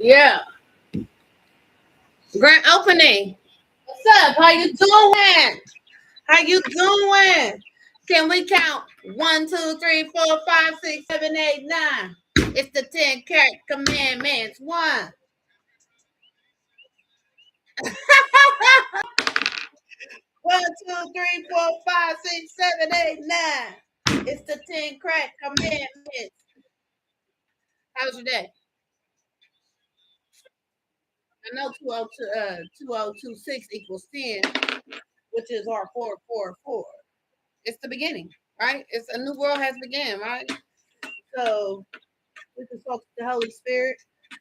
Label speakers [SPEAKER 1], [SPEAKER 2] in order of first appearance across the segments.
[SPEAKER 1] Yeah. Grand opening. What's up? How you doing? How you doing? Can we count 1, 2, 3, 4, 5, 6, 7, 8, 9? It's the 10 commandments. One. 1, 2, 3, 4, 5, 6, 7, 8, 9. It's the 10 commandments. How's your day? I know 2026 equals 10, which is our 444. It's the beginning, right? It's a new world has begun, right? So we can talk to the Holy Spirit.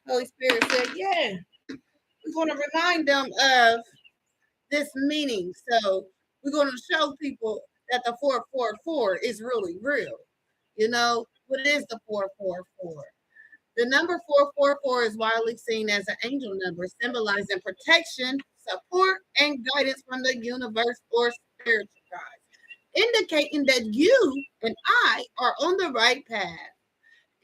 [SPEAKER 1] Holy Spirit said, yeah, we're going to remind them of this meaning. So we're going to show people that the 444 is really real. What is the 444? The number 444 is widely seen as an angel number, symbolizing protection, support, and guidance from the universe or spiritual guides, indicating that you and I are on the right path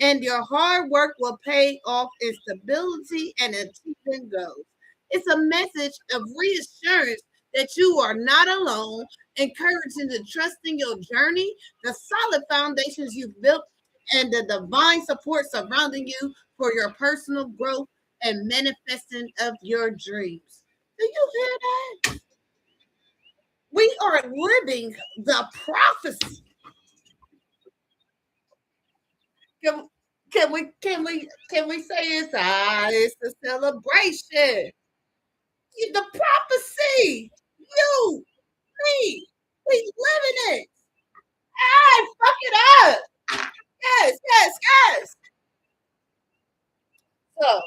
[SPEAKER 1] and your hard work will pay off in stability and achieving goals. It's a message of reassurance that you are not alone, encouraging to trust in your journey, the solid foundations you've built, and the divine support surrounding you for your personal growth and manifesting of your dreams. Do you hear that? We are living the prophecy. Can, can we say it's a celebration? The prophecy. You, me, we living it. Hey, fuck it up. Yes, yes, yes. So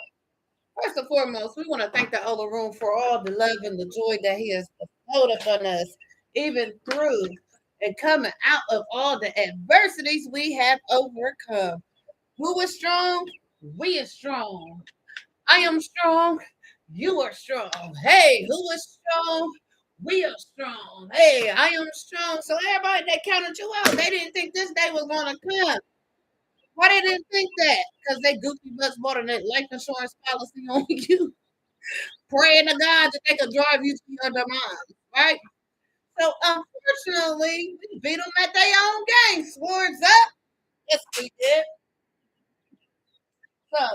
[SPEAKER 1] first and foremost, we want to thank the Ola Room for all the love and the joy that he has bestowed upon us, even through and coming out of all the adversities we have overcome. Who is strong? We are strong. I am strong. You are strong. Hey, who is strong? We are strong. Hey, I am strong. So everybody that counted you out, they didn't think this day was gonna come. Why they didn't think that? Because they goofy butts bought a life insurance policy on you, praying to God that they could drive you to your demise, right? So unfortunately, we beat them at their own game. Swords up. Yes, we did. So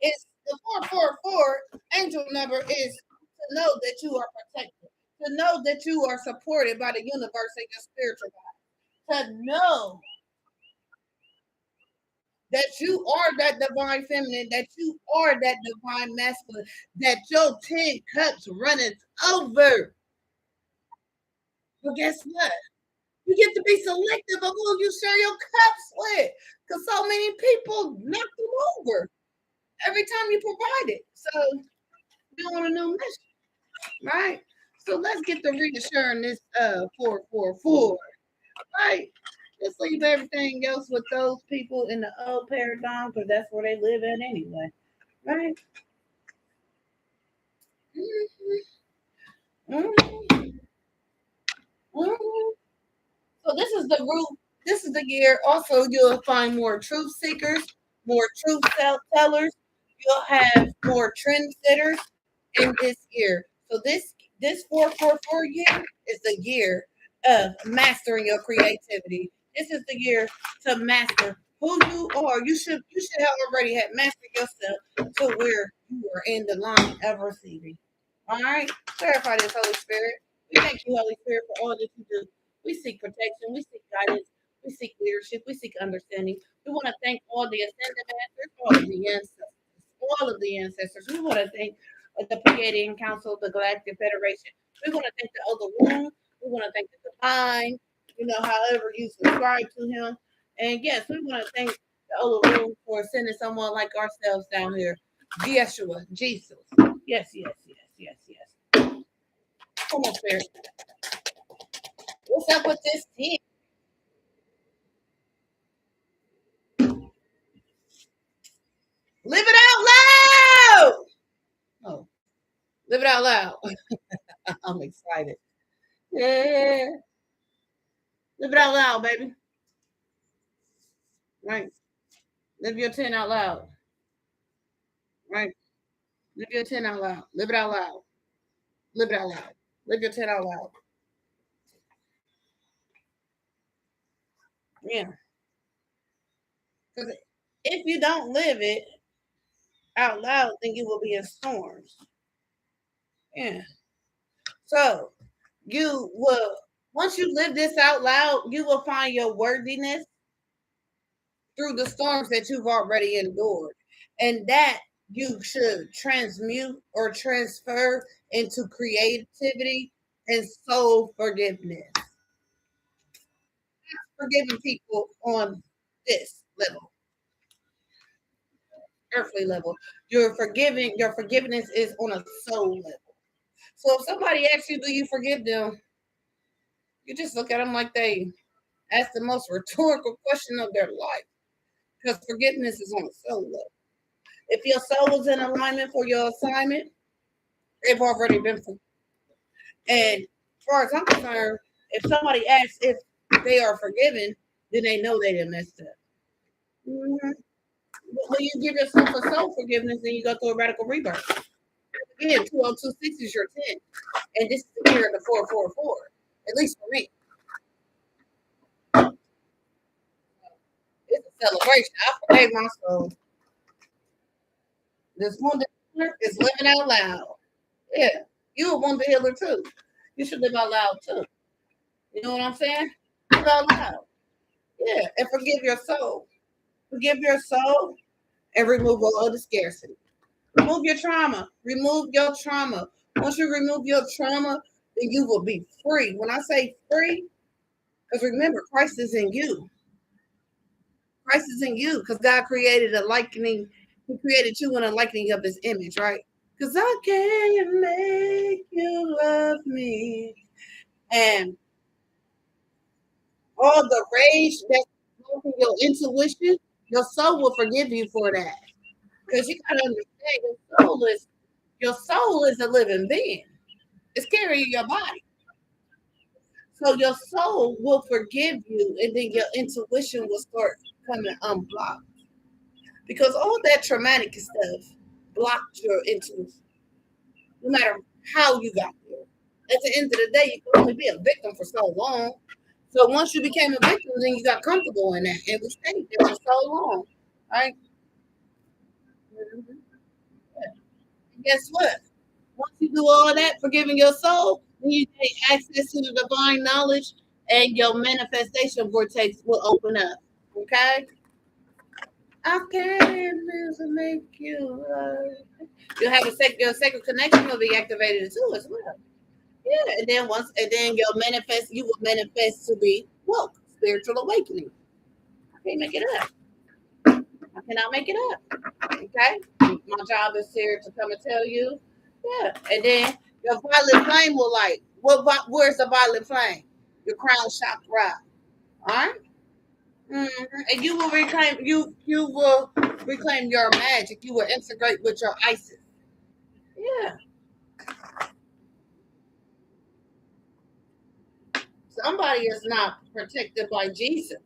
[SPEAKER 1] it's the 444 angel number is to know that you are protected, to know that you are supported by the universe and your spiritual God, to know that you are that divine feminine, that you are that divine masculine, that your 10 cups runneth over. But guess what? You get to be selective of who you share your cups with. Because so many people knock them over every time you provide it. So you want a new mission, right? So let's get to reassuring this 444, right? Let's leave everything else with those people in the old paradigm because that's where they live at anyway, right? Mhm, mhm. So this is the root. This is the year. Also, you'll find more truth seekers, more truth tellers. You'll have more trendsetters in this year. So this 444 year is the year of mastering your creativity. This is the year to master who you are. You should have already had mastered yourself to where you are in the line of receiving. All right, clarify this, Holy Spirit. We thank you, Holy Spirit, for all that you do. We seek protection. We seek guidance. We seek leadership. We seek understanding. We want to thank all the ascended masters, all of the ancestors, all of the ancestors. We want to thank the Pleiadian Council, the Galactic Federation. We want to thank the Other Room. We want to thank the Divine, however you subscribe to him. And yes, we want to thank the Other Room for sending someone like ourselves down here. Yeshua, Jesus. Yes, yes, yes, yes, yes. Come on, Spirit. What's up with this team? Live it out loud. Oh, live it out loud. I'm excited. Yeah. Live it out loud, baby. Right. Live your 10 out loud. Right. Live your 10 out loud. Live it out loud. Live it out loud. Live your 10 out loud. Yeah. Because if you don't live it out loud, then you will be in storms. Yeah. So you will, once you live this out loud, you will find your worthiness through the storms that you've already endured. And that you should transmute or transfer into creativity and soul forgiveness. Forgiving people on this level, earthly level. Your forgiveness is on a soul level. So if somebody asks you, do you forgive them? You just look at them like they ask the most rhetorical question of their life. Because forgiveness is on a soul level. If your soul is in alignment for your assignment, they've already been forgiven. And as far as I'm concerned, if somebody asks if they are forgiven, then they know they didn't mess up. Mm-hmm. When you give yourself a soul forgiveness, then you go through a radical rebirth. Again, 2026 is your 10. And this is the year of the 444. At least for me. It's a celebration. I forgave my soul. This wounded healer is living out loud. Yeah. You're a wounded healer too. You should live out loud too. You know what I'm saying? Live out loud. Yeah. And forgive your soul. Forgive your soul and remove all of the scarcity. Remove your trauma. Remove your trauma. Once you remove your trauma, then you will be free. When I say free, because remember, Christ is in you. Christ is in you because God created a likening. He created you in a likening of his image, right? Because I can't make you love me. And all the rage that's in your intuition, your soul will forgive you for that. Because you gotta understand your soul is a living being. It's carrying your body. So your soul will forgive you, and then your intuition will start coming unblocked. Because all that traumatic stuff blocked your intuition, no matter how you got there. At the end of the day, you can only be a victim for so long. So once you became a victim, then you got comfortable in that, and we stayed there for so long, right? Mhm. And guess what? Once you do all that, forgiving your soul, then you take access to the divine knowledge, and your manifestation vortex will open up. Okay? I can't lose and make you love. You'll have your sacred connection will be activated too as well. Yeah, and then you will manifest to be woke, spiritual awakening. I can't make it up. I cannot make it up. Okay? My job is here to come and tell you. Yeah. And then your violet flame will light. Where's the violet flame? Your crown chakra. All right? Mm-hmm. And you will reclaim your magic. You will integrate with your Isis. Yeah. Somebody is not protected by Jesus.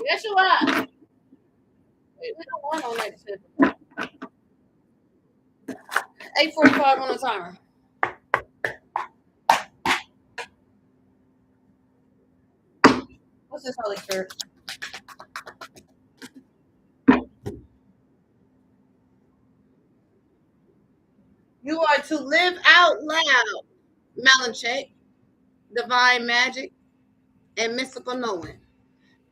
[SPEAKER 1] Yes, you are. We don't want no negativity. 8:45 on the timer. What's this Holy Spirit? You are to live out loud. Melanchek, divine magic, and mystical knowing.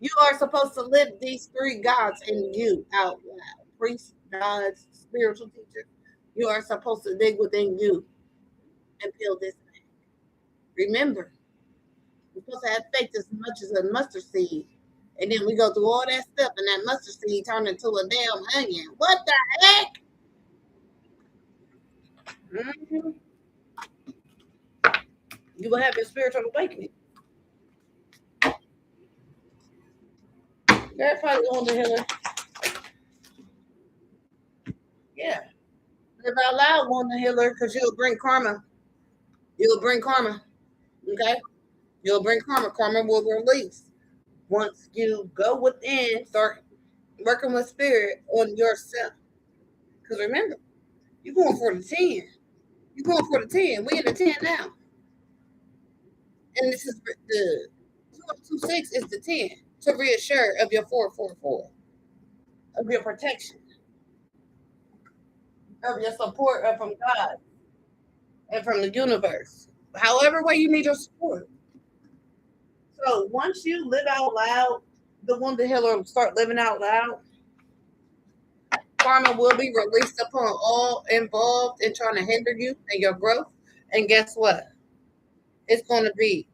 [SPEAKER 1] You are supposed to live these three gods in you out loud. Priests, gods, spiritual teachers. You are supposed to dig within you and peel this back. Remember, you're supposed to have faith as much as a mustard seed. And then we go through all that stuff, and that mustard seed turned into a damn onion. What the heck? Mhm. You will have your spiritual awakening. That's probably on the healer. Yeah. Live out loud on the healer because you'll bring karma. You'll bring karma. Okay? You'll bring karma. Karma will release. Once you go within, start. Working with spirit on yourself. Because remember, you're going for the 10. You're going for the 10. We in the 10 now. And this is the 2026 is the 10 to reassure of your 444, of your protection, of your support from God and from the universe. However way you need your support. So once you live out loud, the wounded healer will start living out loud. Karma will be released upon all involved in trying to hinder you and your growth. And guess what? It's going to be,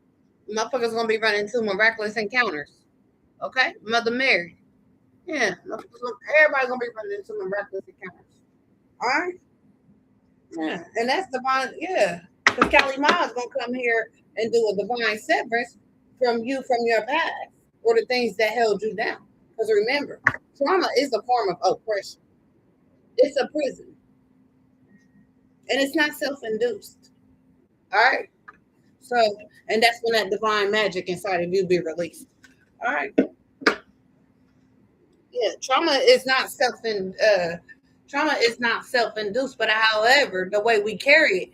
[SPEAKER 1] motherfuckers going to be running into miraculous encounters. Okay? Mother Mary. Yeah. Everybody's going to be running into miraculous encounters. All right? Yeah. And that's divine. Yeah. Because Kali Ma is going to come here and do a divine severance from you, from your past, or the things that held you down. Because remember, trauma is a form of oppression. It's a prison. And it's not self-induced. All right. So, and that's when that divine magic inside of you be released. All right. Yeah. Trauma is not self-induced, but however, the way we carry it,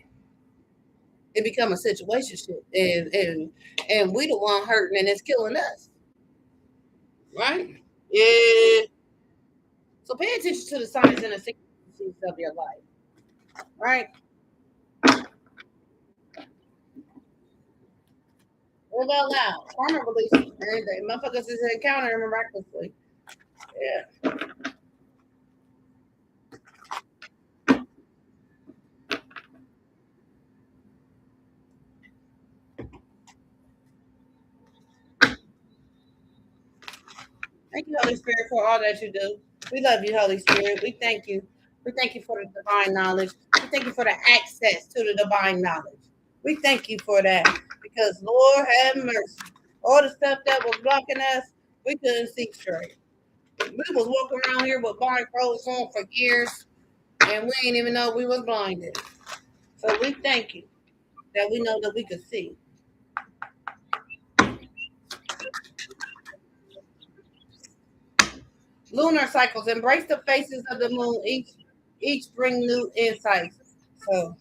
[SPEAKER 1] it become a situation, and we the one hurting and it's killing us. Right? Yeah. So pay attention to the signs and the sequences of your life. Right? Live out loud. Karma releases every day. Motherfuckers is encountering miraculously. Yeah. Thank you, Holy Spirit, for all that you do. We love you, Holy Spirit. We thank you. We thank you for the divine knowledge. We thank you for the access to the divine knowledge. We thank you for that because, Lord have mercy. All the stuff that was blocking us, we couldn't see straight. We was walking around here with blindfolds on for years, and we didn't even know we was blinded. So we thank you that we know that we could see. Lunar cycles embrace the phases of the moon. Each bring new insights. So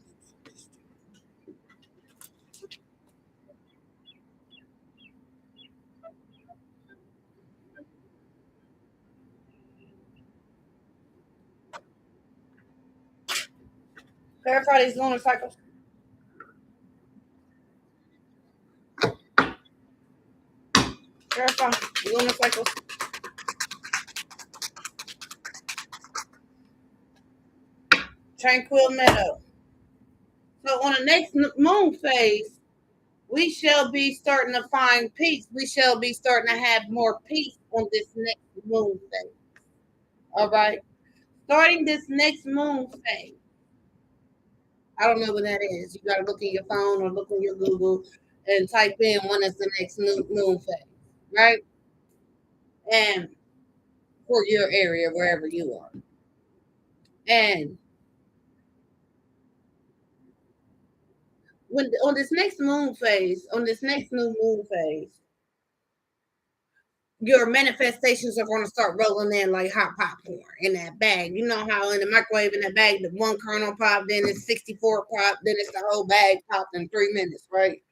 [SPEAKER 1] clarify these lunar cycles. Clarify lunar cycles. Tranquil meadow. So on the next moon phase, we shall be starting to find peace. We shall be starting to have more peace on this next moon phase. All right. Starting this next moon phase. I don't know what that is. You got to look in your phone or look in your Google and type in when is the next moon phase, right? And for your area, wherever you are. And when on this next moon phase, on this next new moon phase, your manifestations are going to start rolling in like hot popcorn in that bag. You know how in the microwave in that bag, the one kernel pop, then it's 64 pop, then it's the whole bag popped in 3 minutes, right?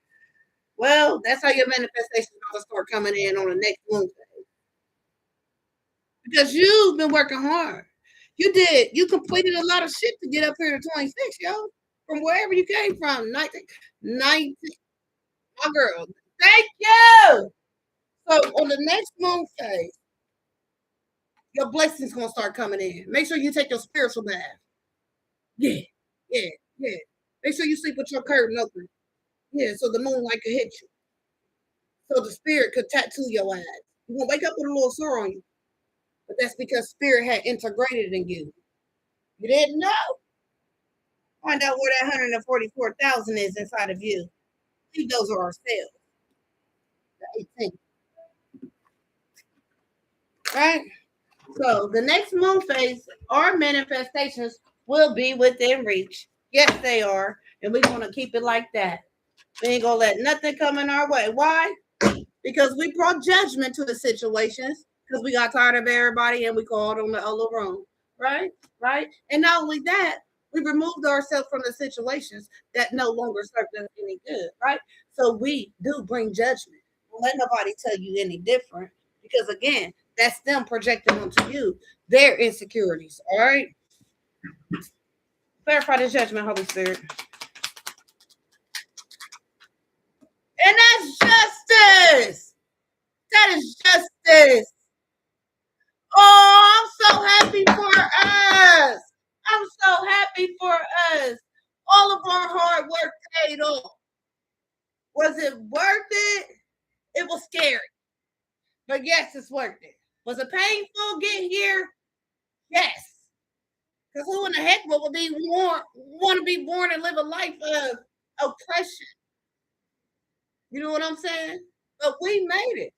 [SPEAKER 1] Well, that's how your manifestations are going to start coming in on the next moon phase because you've been working hard. You completed a lot of shit to get up here to 26, yo. From wherever you came from, 19, my girl. Thank you. So on the next moon phase, your blessings gonna start coming in. Make sure you take your spiritual bath. Yeah, yeah, yeah. Make sure you sleep with your curtain open. Yeah, so the moonlight can hit you. So the spirit could tattoo your eyes. You're gonna wake up with a little sore on you. But that's because spirit had integrated in you. You didn't know. Find out where that 144,000 is inside of you. See, those are our cells. The 18. Right? So the next moon phase, our manifestations will be within reach. Yes, they are. And we're going to keep it like that. We ain't going to let nothing come in our way. Why? Because we brought judgment to the situations. because we got tired of everybody and we called on the other room, right? Right? And not only that, we removed ourselves from the situations that no longer served us any good, right? So we do bring judgment. Don't let nobody tell you any different because, again, that's them projecting onto you their insecurities, all right? Clarify the judgment, Holy Spirit. And that's justice. That is justice. Oh, I'm so happy for us. I'm so happy for us. All of our hard work paid off. Was it worth it? It was scary. But yes, it's worth it. Was it painful getting here? Yes. Because who in the heck would be want to be born and live a life of oppression? You know what I'm saying? But we made it.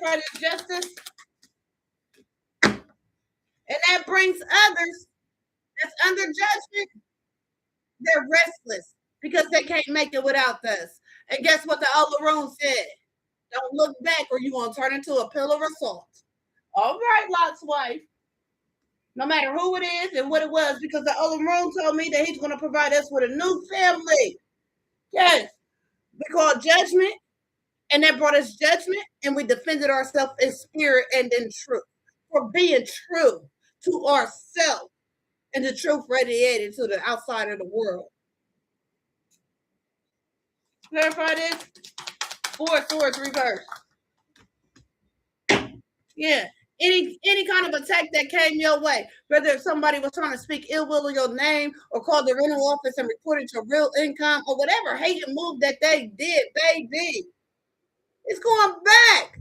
[SPEAKER 1] Clarify this justice. And that brings others that's under judgment. They're restless because they can't make it without us. And guess what the other room said? Don't look back or you're going to turn into a pillar of salt. All right, Lot's wife. No matter who it is and what it was, because the other room told me that he's going to provide us with a new family. Yes. We call judgment, and that brought us judgment, and we defended ourselves in spirit and in truth. For being true to ourselves, and the truth radiated to the outside of the world. Clarify this. 4 swords reverse. Yeah. Any kind of attack that came your way, whether somebody was trying to speak ill will of your name or called the rental office and reported your real income or whatever hating move that they did, baby, it's going back.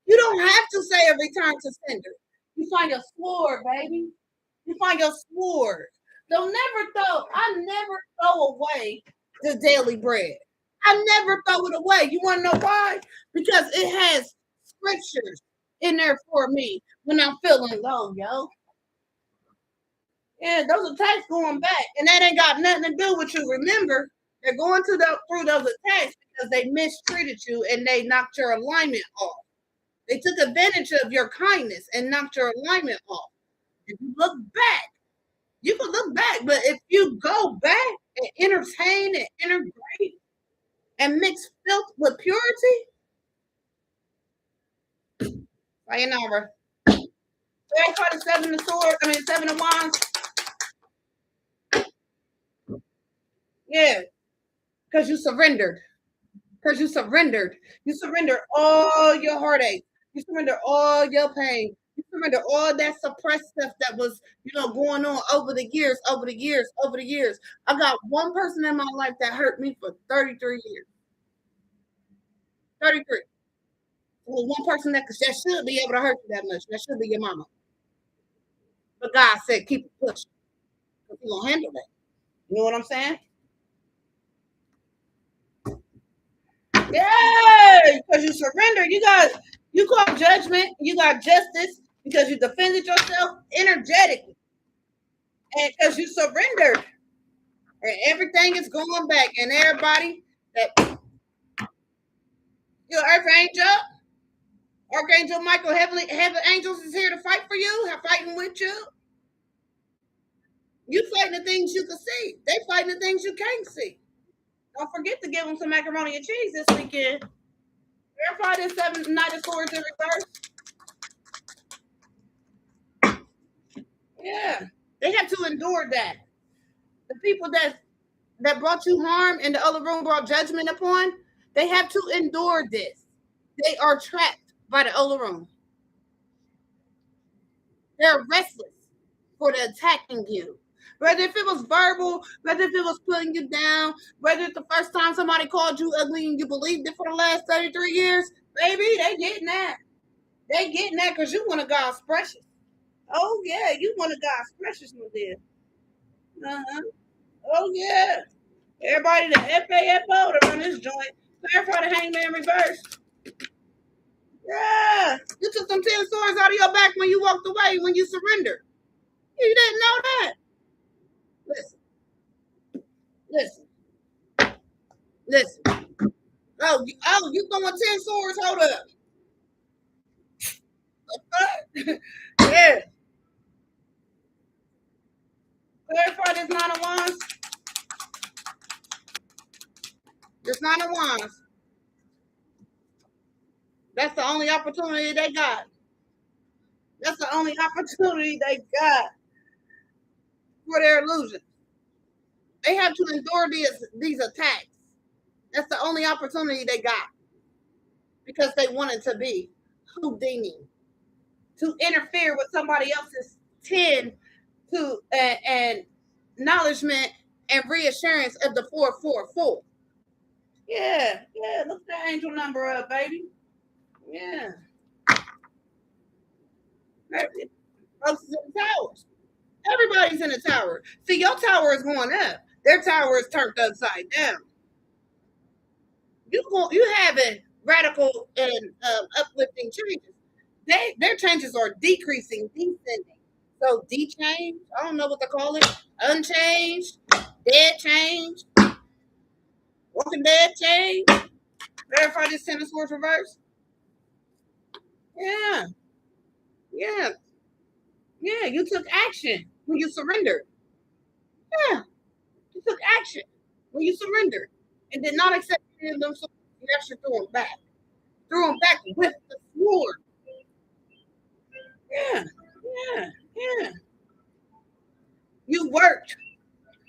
[SPEAKER 1] You don't have to say a return to sender. You find your sword, baby. You find your sword. I never throw away the daily bread. I never throw it away. You want to know why? Because it has scriptures in there for me when I'm feeling low, yo. Yeah, those attacks going back, and that ain't got nothing to do with you. Remember, they're going through those attacks because they mistreated you and they knocked your alignment off. They took advantage of your kindness and knocked your alignment off. If you look back, you can look back, but if you go back and entertain and integrate and mix filth with purity, sayonara. They call it 7 of wands. Yeah, because you surrendered. Because you surrendered. You surrendered all your heartache. You surrendered all your pain. You surrendered all that suppressed stuff that was, going on over the years. I got one person in my life that hurt me for 33 years. 33. Well, one person that should be able to hurt you that much. That should be your mama. But God said, keep it pushing. Because He's going to handle that. You know what I'm saying? Yeah, because you surrendered. You got judgment. You got justice because you defended yourself energetically. And because you surrendered. And everything is going back. And everybody that your earth angel, Archangel Michael, heaven angels is here to fight for you, fighting with you. You fighting the things you can see. They fighting the things you can't see. Don't forget to give them some macaroni and cheese this weekend. Verify this 7 Knight of Swords in reverse. Yeah. They have to endure that. The people that brought you harm and the other room brought judgment upon, they have to endure this. They are trapped by the other room. They're restless for the attacking you. Whether if it was verbal, whether if it was putting you down, whether it's the first time somebody called you ugly and you believed it for the last 33 years, baby, they getting that. They getting that because you one of God's precious. Oh, yeah, you one of God's precious, my dear. Uh-huh. Oh, yeah. Everybody, the FAFO to run this joint. Clarify the hangman reverse. Yeah. You took some 10 swords out of your back when you walked away, when you surrendered. You didn't know that. Listen. Oh, you throwing 10 swords? Hold up. Yeah. Clarify this Nine of Wands. This Nine of Wands. That's the only opportunity they got. That's the only opportunity they got for their illusion. They have to endure these attacks. That's the only opportunity they got because they wanted to be Houdini, to interfere with somebody else's 10 to and acknowledgement and reassurance of the 444. Yeah, yeah. Look that angel number up, baby. Yeah. Folks in the towers. Everybody's in the tower. See, your tower is going up. Their tower is turned upside down. You having radical and uplifting changes. Their changes are decreasing, descending. So dechange, I don't know what to call it. Unchanged, dead change, walking dead change. Verify this sentence was reverse. Yeah, yeah, yeah. You took action when you surrendered. Yeah, you took action when you surrendered and did not accept any of them. So you actually threw them back. Threw them back with the sword. Yeah, yeah, yeah. You worked.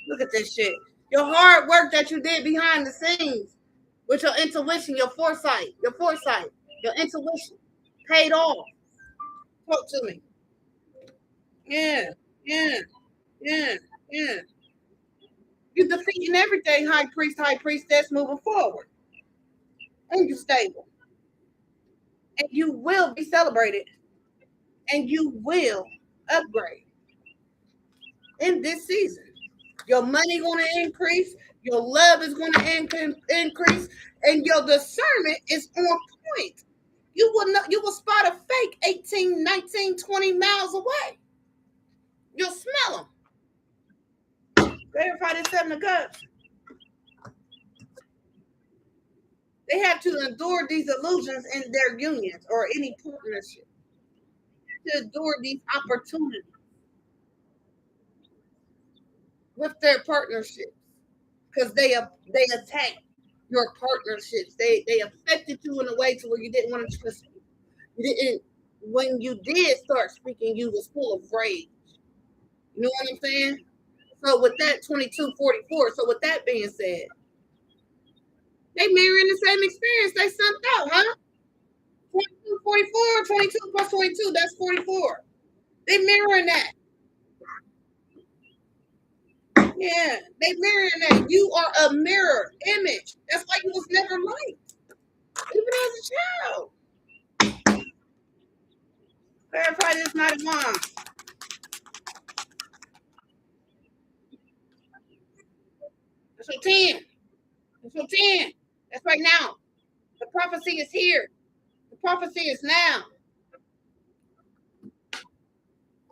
[SPEAKER 1] Look at this shit. Your hard work that you did behind the scenes with your intuition, your foresight, your intuition paid off. Talk to me. Yeah, yeah, yeah, yeah. You're defeating everything, high priest, high priestess, moving forward. And you're stable. And you will be celebrated. And you will upgrade in this season. Your money going to increase. Your love is going to increase. And your discernment is on point. You will spot a fake 18, 19, 20 miles away. You'll smell them. Verify this Seven of Cups. They have to endure these illusions in their unions or any partnership. To endure these opportunities with their partnerships because they attack your partnerships. They affected you in a way to where you didn't want to trust me. You didn't. When you did start speaking, you was full of rage. You know what I'm saying? So with that 2244, so with that being said, they mirroring the same experience. They sent out, huh? 22, 44, 22 plus 22, that's 44. They mirroring that. Yeah, they mirroring that. You are a mirror image. That's why you was never liked, even as a child. Verify this not a mom. That's your 10. That's your 10. That's right now. The prophecy is here. The prophecy is now.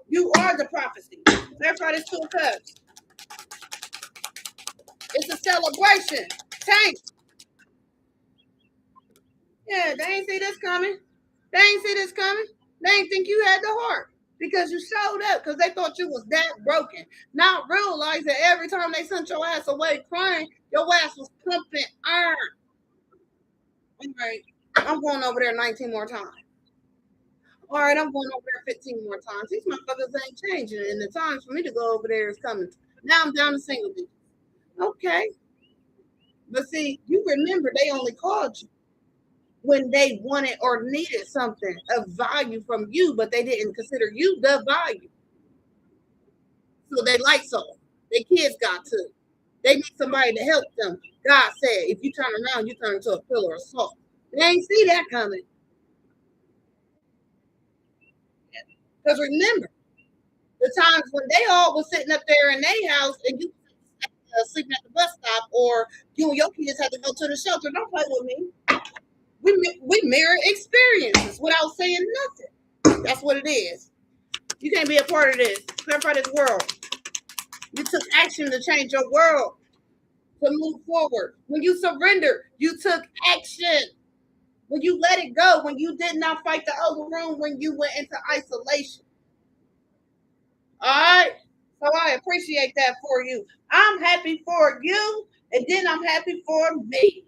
[SPEAKER 1] You are the prophecy. Verify this 2 of Cups. It's a celebration. Tank. Yeah, they ain't see this coming. They ain't see this coming. They ain't think you had the heart because you showed up because they thought you was that broken. Not realize that every time they sent your ass away crying, your ass was pumping iron. All right, I'm going over there 19 more times. All right, I'm going over there 15 more times. These motherfuckers ain't changing, and the times for me to go over there is coming. Now I'm down to single digits. Okay. But see, you remember they only called you when they wanted or needed something of value from you, but they didn't consider you the value. So they like so. Their kids got to. They need somebody to help them. God said, if you turn around, you turn into a pillar of salt. They ain't see that coming. Because remember, the times when they all was sitting up there in their house and you sleeping at the bus stop, or you and your kids had to go to the shelter. Don't play with me. We mirror experiences without saying nothing. That's what it is. You can't be a part of this. Clarify this world. You took action to change your world, to move forward. When you surrendered, you took action. When you let it go, when you did not fight the other room, when you went into isolation. All right. So I appreciate that for you. I'm happy for you, and then I'm happy for me.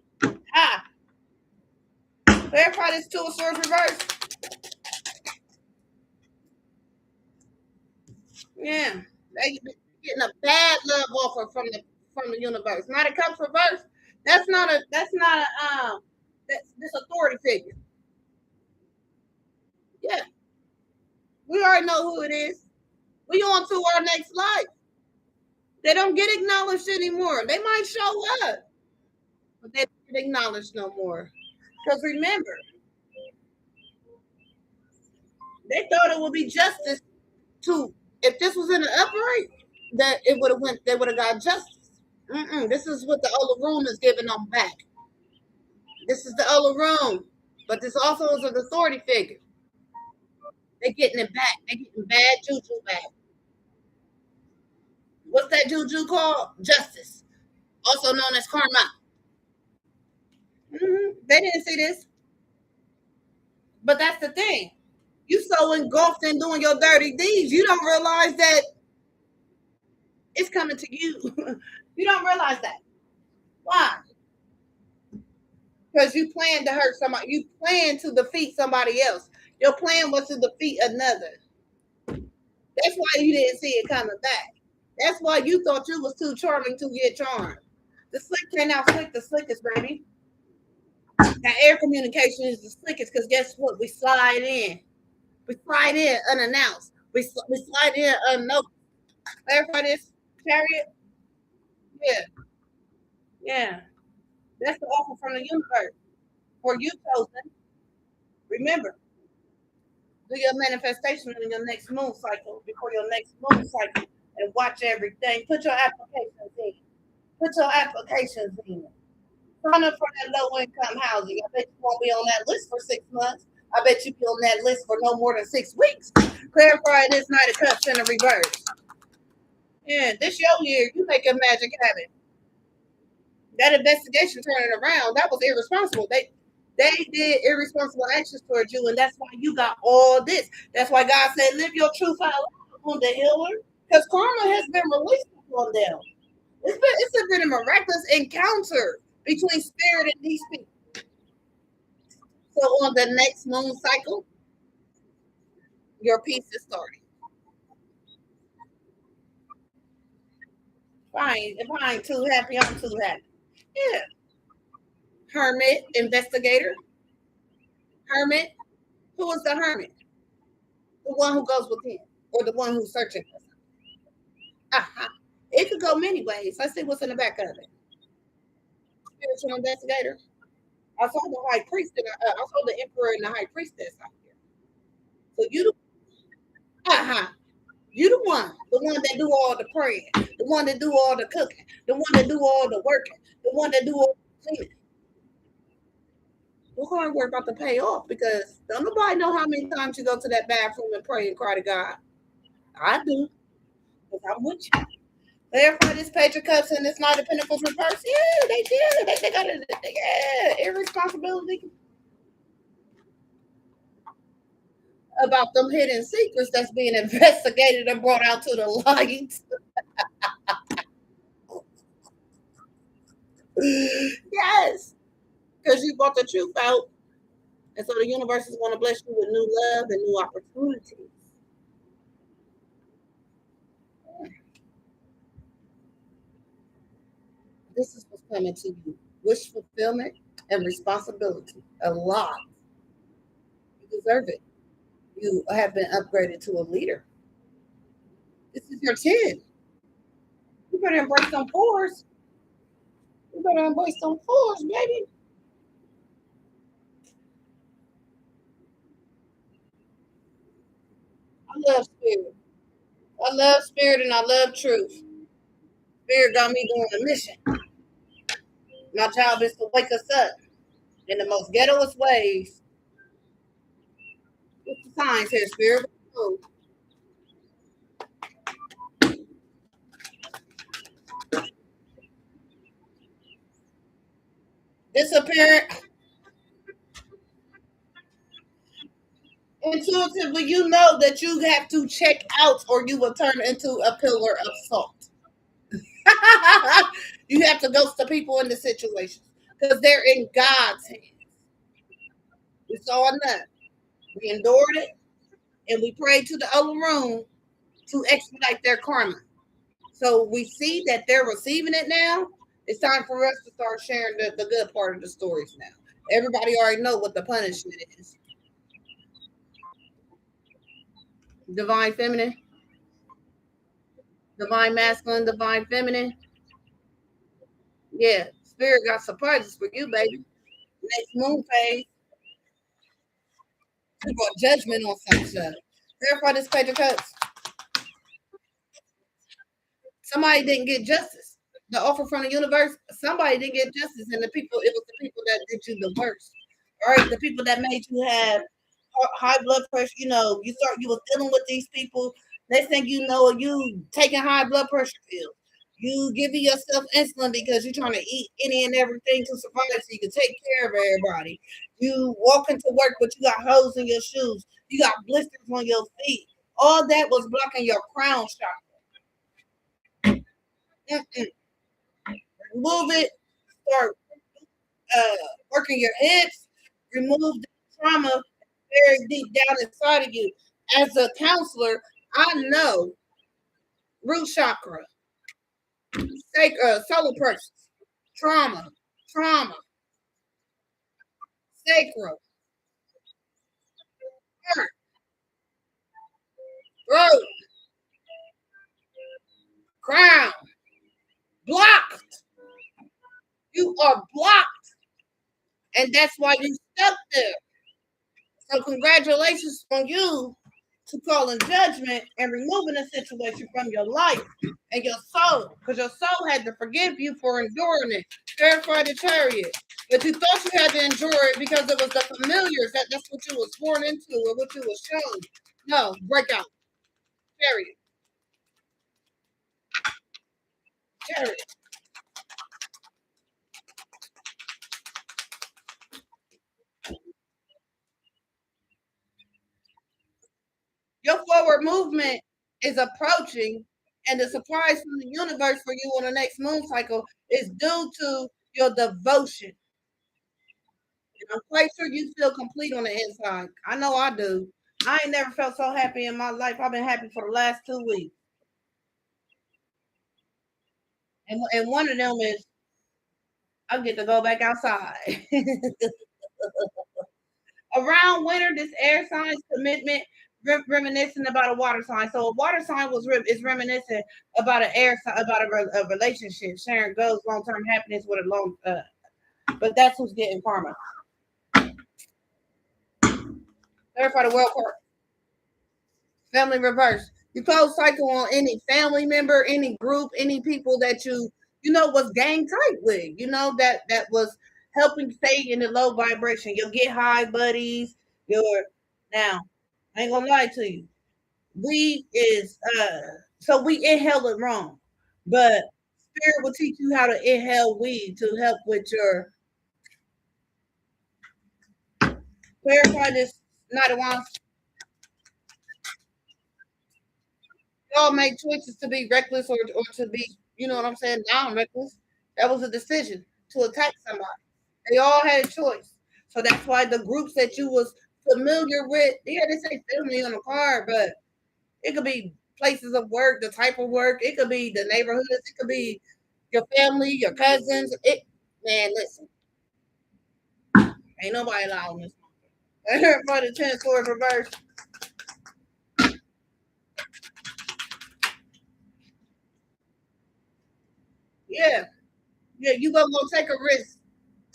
[SPEAKER 1] Ah, verify this two of swords reverse. Yeah, they getting a bad love offer from the universe. Not a cups reverse. That's this authority figure. Yeah, we already know who it is. We on to our next life. They don't get acknowledged anymore. They might show up, but they don't get acknowledged no more. Because remember, they thought it would be justice to if this was in the upright, that it would have went. They would have got justice. This is what the Olaroon is giving them back. This is the Olaroon, but this also is an authority figure. They're getting it back. They're getting bad juju back. What's that juju called? Justice, also known as karma. They didn't see this, but that's the thing. You so engulfed in doing your dirty deeds, you don't realize that it's coming to you. You don't realize that. Why? Because you plan to hurt somebody. You plan to defeat somebody else. Your plan was to defeat another. That's why you didn't see it coming back. That's why you thought you was too charming to get charmed. The slick came out slick, the slickest, baby. Now, air communication is the slickest because guess what? We slide in. We slide in unannounced. We slide in unnoticed. Clarify this, Chariot? Yeah, yeah. That's the offer from the universe for you, chosen. Remember, do your manifestation in your next moon cycle before your next moon cycle and watch everything. Put your applications in. Put your applications in. Sign up for that low income housing. I bet you won't be on that list for 6 months. I bet you be on that list for no more than 6 weeks. Clarify this Knight of Cups in a reverse. Yeah, this your year. You make a magic happen. That investigation turning around, that was irresponsible. They did irresponsible actions towards you, and that's why you got all this. That's why God said, live your truth out on the healer. Because karma has been released on them. It's been a miraculous encounter between spirit and these people. So on the next moon cycle, your peace is starting. Fine. If I ain't too happy, I'm too happy. Yeah. Hermit, investigator. Hermit. Who is the hermit? The one who goes within, or the one who's searching for something. Uh-huh. It could go many ways. Let's see what's in the back of it. Spiritual investigator. I saw the high priest, and I saw the emperor and the high priestess out here. So uh-huh. You the one that do all the praying, the one that do all the cooking, the one that do all the working, the one that do all the cleaning. Your hard work about to pay off because don't nobody know how many times you go to that bathroom and pray and cry to God. I do, because I'm with you. Verify this Page of Cups and this Knight of Pentacles reverse. Yeah, they did. They got it. Yeah, irresponsibility about them hidden secrets that's being investigated and brought out to the light. Yes, because you brought the truth out. And so the universe is going to bless you with new love and new opportunities. This is what's coming to you. Wish fulfillment and responsibility. A lot. You deserve it. You have been upgraded to a leader. This is your 10. You better embrace some fours. You better embrace some fours, baby. I love spirit. I love spirit and I love truth. Spirit got me doing a mission. My job is to wake us up in the most ghettoest ways. What's the signs here, spirit? Disappearing. Intuitively, you know that you have to check out or you will turn into a pillar of salt. You have to ghost the people in the situations because they're in God's hands. We saw enough. We endured it and we prayed to the other room to expedite their karma. So we see that they're receiving it now. It's time for us to start sharing the good part of the stories now. Everybody already know what the punishment is. Divine feminine, divine masculine, divine feminine. Yeah, spirit got surprises for you, baby. Next moon phase, we got judgment on some stuff. Verify this page of cups. Somebody didn't get justice. The offer from the universe, somebody didn't get justice, and it was the people that did you the worst. All right, the people that made you have high blood pressure. You were dealing with these people. Next thing you know, you taking high blood pressure pills. You giving yourself insulin because you're trying to eat any and everything to survive so you can take care of everybody. You walk into work, but you got holes in your shoes. You got blisters on your feet. All that was blocking your crown chakra. Remove it. Start working your hips. Remove the trauma very deep down inside of you. As a counselor, I know root chakra, solar plexus, trauma, sacral, heart, throat, crown, blocked. You are blocked, and that's why you stuck there. So congratulations on you to calling judgment and removing the situation from your life and your soul, because your soul had to forgive you for enduring it. Verify the chariot. But you thought you had to endure it because it was the familiars that's what you was born into or what you was shown. No, break out. Chariot. Chariot. Your forward movement is approaching, and the surprise from the universe for you on the next moon cycle is due to your devotion. And I'm quite sure you feel complete on the inside. I know I do. I ain't never felt so happy in my life. I've been happy for the last 2 weeks. And one of them is I get to go back outside. Around winter, this air sign's commitment reminiscent about a water sign. So a water sign is reminiscent about an air sign, about a relationship, sharing goals, long term happiness with a long. But that's who's getting karma. Verify the world court. Family reverse. You close cycle on any family member, any group, any people that was gang tight with. That was helping stay in the low vibration. You'll get high buddies. You're now. I ain't gonna lie to you. We is so we inhale it wrong, but spirit will teach you how to inhale weed to help with your clarify this. Not a one. Y'all make choices to be reckless or to be, you know what I'm saying, non-reckless. That was a decision to attack somebody. They all had a choice. So that's why the groups that you was familiar with, yeah, they say family on the card, but it could be places of work, the type of work. It could be the neighborhoods. It could be your family, your cousins. Man, listen, ain't nobody allowing this. For the 10 swords reverse. Yeah. Yeah, you gonna go take a risk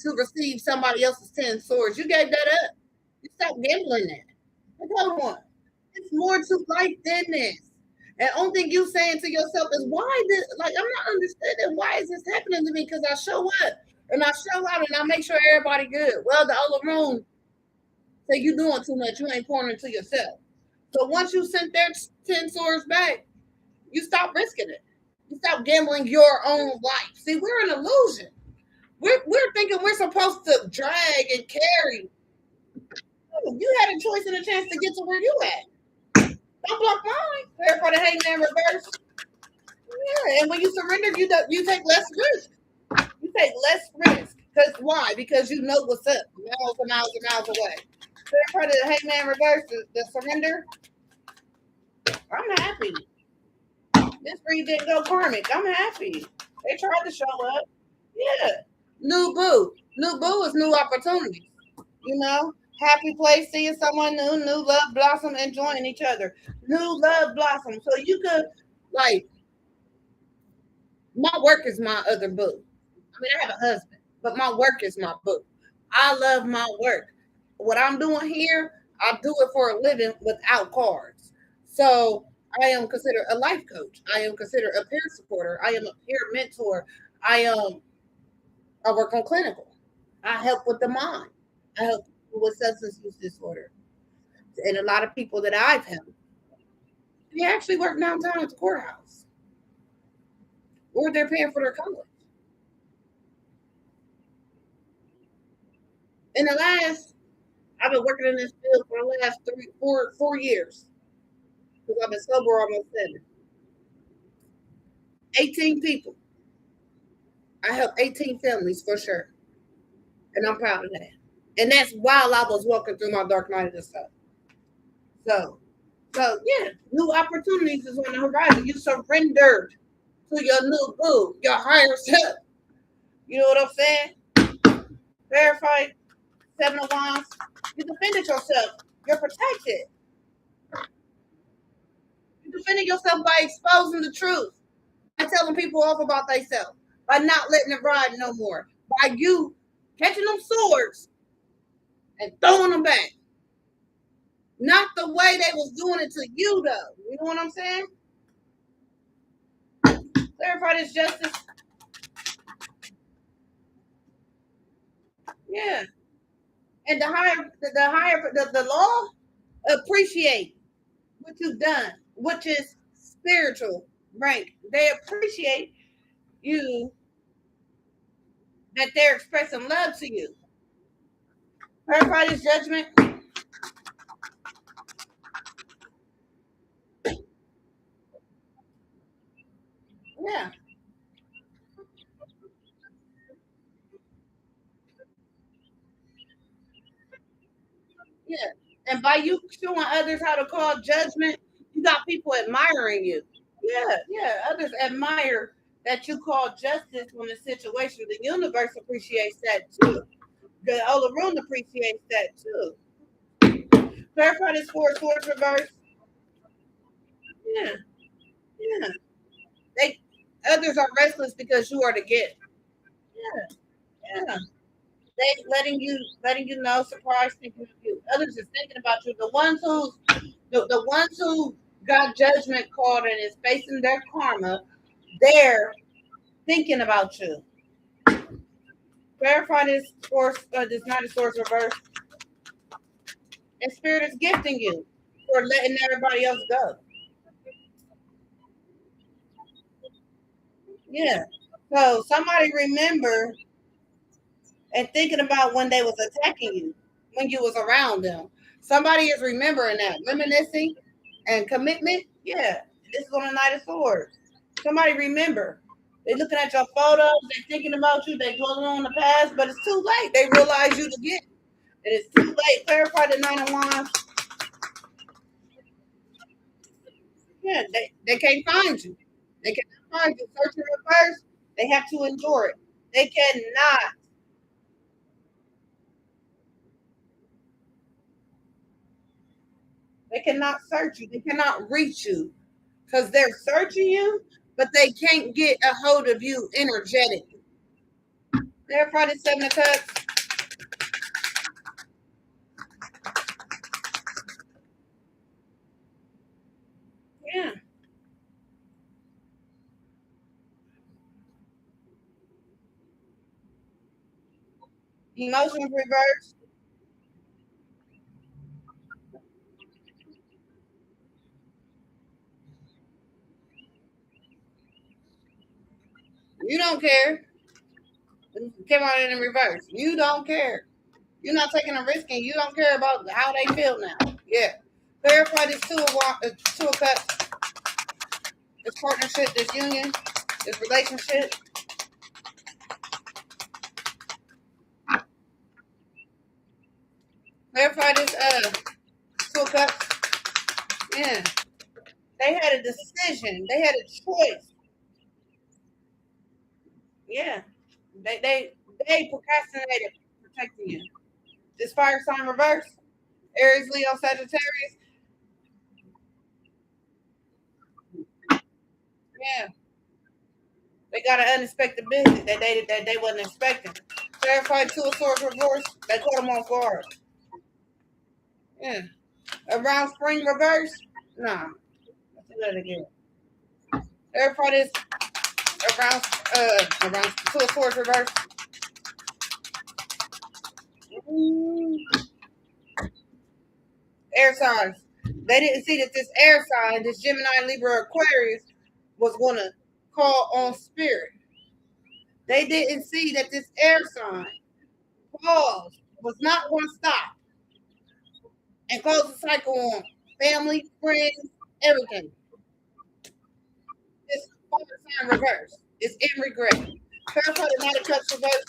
[SPEAKER 1] to receive somebody else's 10 swords. You gave that up. You stopped gambling that. Like, hold on. It's more to life than this. And only thing you saying to yourself is why this like I'm not understanding why is this happening to me? Because I show up and I show out and I make sure everybody good. Well, the other room say you doing too much, you ain't pouring into yourself. So once you sent their 10 swords back, you stop risking it. You stop gambling your own life. See, we're an illusion. We're thinking we're supposed to drag and carry. You had a choice and a chance to get to where you at. Don't block mine. Clarify the hangman reverse. Yeah, and when you surrender, you take less risk. You take less risk. Because why? Because you know what's up. Miles and miles and miles away. Clarify the hangman reverse, the surrender. I'm happy. This breed didn't go karmic. I'm happy. They tried to show up. Yeah. New boo. New boo is new opportunities. You know, happy place, seeing someone new love blossom, enjoying each other. New love blossom. So you could, like, my work is my other boo. I mean, I have a husband, but my work is my boo. I love my work. What I'm doing here, I do it for a living without cards. So I am considered a life coach. I am considered a peer supporter. I am a peer mentor. I I work on clinical. I help with the mind. I help people with substance use disorder. And a lot of people that I've helped, they actually work downtown at the courthouse, or they're paying for their college. In the last, I've been working in this field for the last 4 years because I've been sober almost 7. 18 people. I helped 18 families for sure, and I'm proud of that. And that's while I was walking through my dark night and stuff. So, yeah, new opportunities is on the horizon. You surrendered to your new boo, your higher self. You know what I'm saying? Verified 7 of Wands. You defended yourself. You're protected. You defended yourself by exposing the truth, by telling people off about themselves, by not letting it ride no more, by you catching them swords and throwing them back. Not the way they was doing it to you, though. You know what I'm saying? Clarify this justice. Yeah. And the law appreciate what you've done, which is spiritual rank. They appreciate you that they're expressing love to you. Everybody's judgment. Yeah, yeah. And by you showing others how to call judgment, you got people admiring you. Yeah, yeah. Others admire that you call justice on the situation. The universe appreciates that too. The other room appreciates that too. Clarify this four swords reverse. Yeah, yeah. They others are restless because you are the gift. Yeah, yeah. They letting you know, surprise thinking of you. Others is thinking about you. The ones who got judgment called and is facing their karma, they're thinking about you. Verify this source, this not a source reverse, and spirit is gifting you for letting everybody else go. Yeah. So somebody remember and thinking about when they was attacking you, when you was around them. Somebody is remembering that, reminiscing and commitment. Yeah, this is on the Night of Swords. Somebody remember. They looking at your photos. They thinking about you. They dwelling on the past, but it's too late. They realize you again. And it's too late. Clarify the 9 of Wands. Yeah, they can't find you. They cannot find you. Search and reverse. They have to endure it. They cannot. They cannot search you. They cannot reach you because they're searching you, but they can't get a hold of you energetically. They're Friday 7 of Cups. Yeah. Emotions reverse. You don't care. It came out in reverse. You don't care. You're not taking a risk, and you don't care about how they feel now. Yeah. Verify this two of cups, this partnership, this union, this relationship. Verify this two of cups. Yeah. They had a decision. They had a choice. Yeah. They procrastinated protecting you. This fire sign reverse. Aries, Leo, Sagittarius. Yeah. They got an unexpected visit that they wasn't expecting. Verify two of swords reverse. They caught them off guard. Yeah. Around spring reverse. Nah. Let's do that again. Verify this around two of swords reverse. Air signs. They didn't see that this air sign, this Gemini, Libra, Aquarius, was gonna call on spirit. They didn't see that this air sign pause was not going to stop and close the cycle on family, friends, everything. This fire sign reverse is in regret. Clarify the Knight of Cups reverse.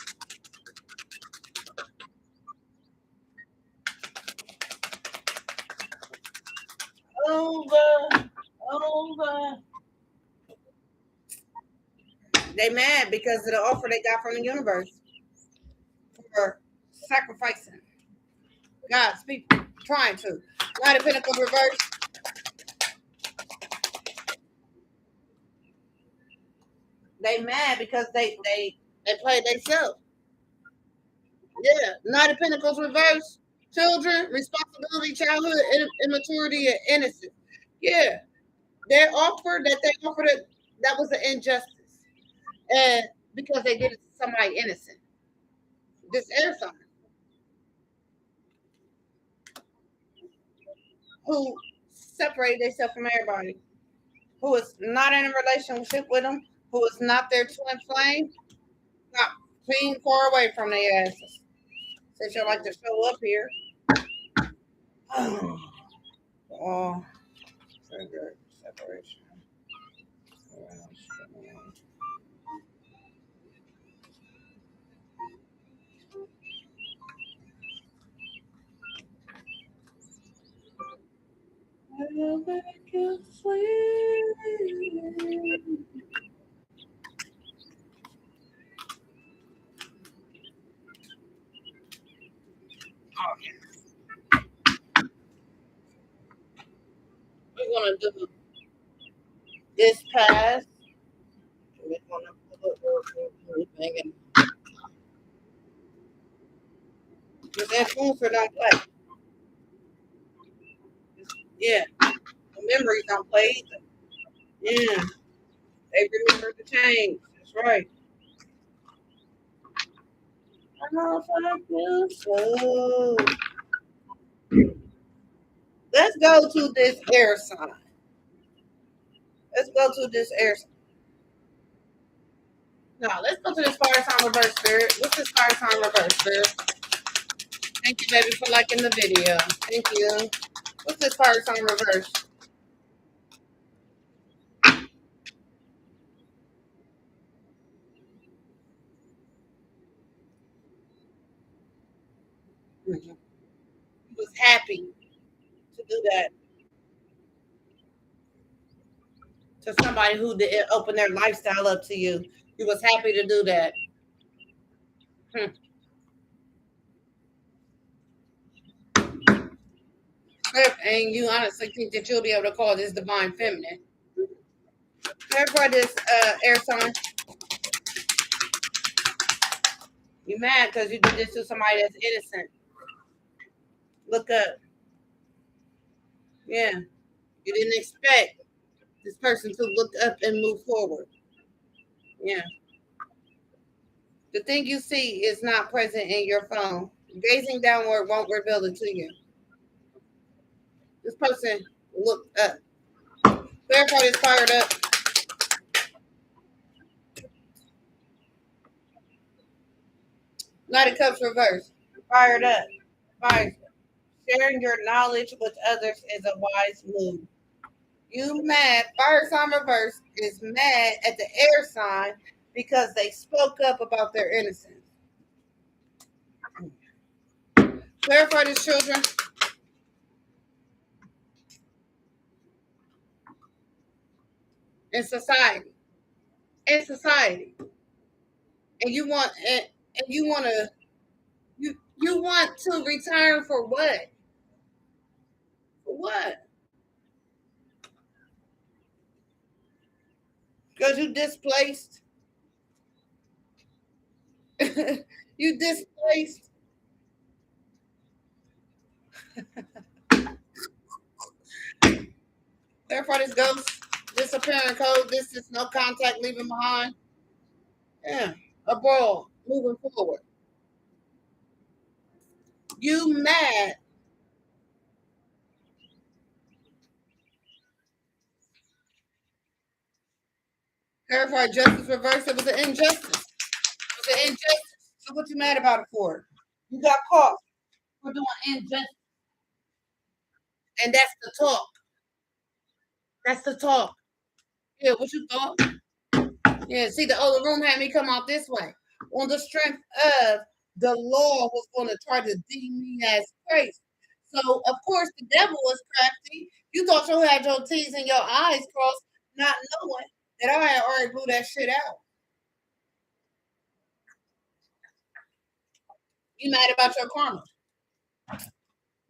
[SPEAKER 1] Over. They mad because of the offer they got from the universe for sacrificing God's people, trying to. Knight of Pentacles reverse. They mad because they played themselves. Yeah. Knight of Pentacles reverse. Children, responsibility, childhood, immaturity, and innocence. Yeah. They offered it, that was an injustice. And because they did it to somebody innocent. This air sign who separated themselves from everybody, who is not in a relationship with them, who is not their twin flame, not clean far away from their asses. Since you like to show up here. Oh, separation. I'll make you sleep. We're gonna do this pass. We're gonna banging. Because that food for don't play. Yeah, the memories don't play either. Yeah, they remember the change. That's right. I know I feel so. Let's go to this air sign. Let's go to this air sign. No, let's go to this fire sign reverse, spirit. What's this fire sign reverse, spirit? Thank you, baby, for liking the video. Thank you. What's this fire sign reverse? Mhm. He was happy to do that to somebody who did open their lifestyle up to you. He was happy to do that. Hmm. And you honestly think that you'll be able to call this divine feminine. Therefore, this air sign, you mad because you did this to somebody that's innocent. Look up. Yeah. You didn't expect this person to look up and move forward. Yeah. The thing you see is not present in your phone. Gazing downward won't reveal it to you. This person looked up. Verify is fired up. Knight of Cups reverse. Fired up. Fired. Sharing your knowledge with others is a wise move. You mad? Fire sign reverse is mad at the air sign because they spoke up about their innocence. Clarify this, children. In society. In society. And you want to you want to return for what? For what? Because you displaced. You displaced. Clarify this ghost. Disappearing code. This is no contact leaving behind. Yeah. Abroad. Moving forward. You mad. Clarify justice reverse. It was an injustice. It was an injustice. So what you mad about it for? You got caught for doing injustice. And that's the talk. That's the talk. Yeah, what you thought? Yeah, see, the other room had me come out this way on the strength of the law was going to try to deem me as crazy. So, of course, the devil was crafty. You thought you had your T's and your I's crossed, not knowing that I had already blew that shit out. You mad about your karma.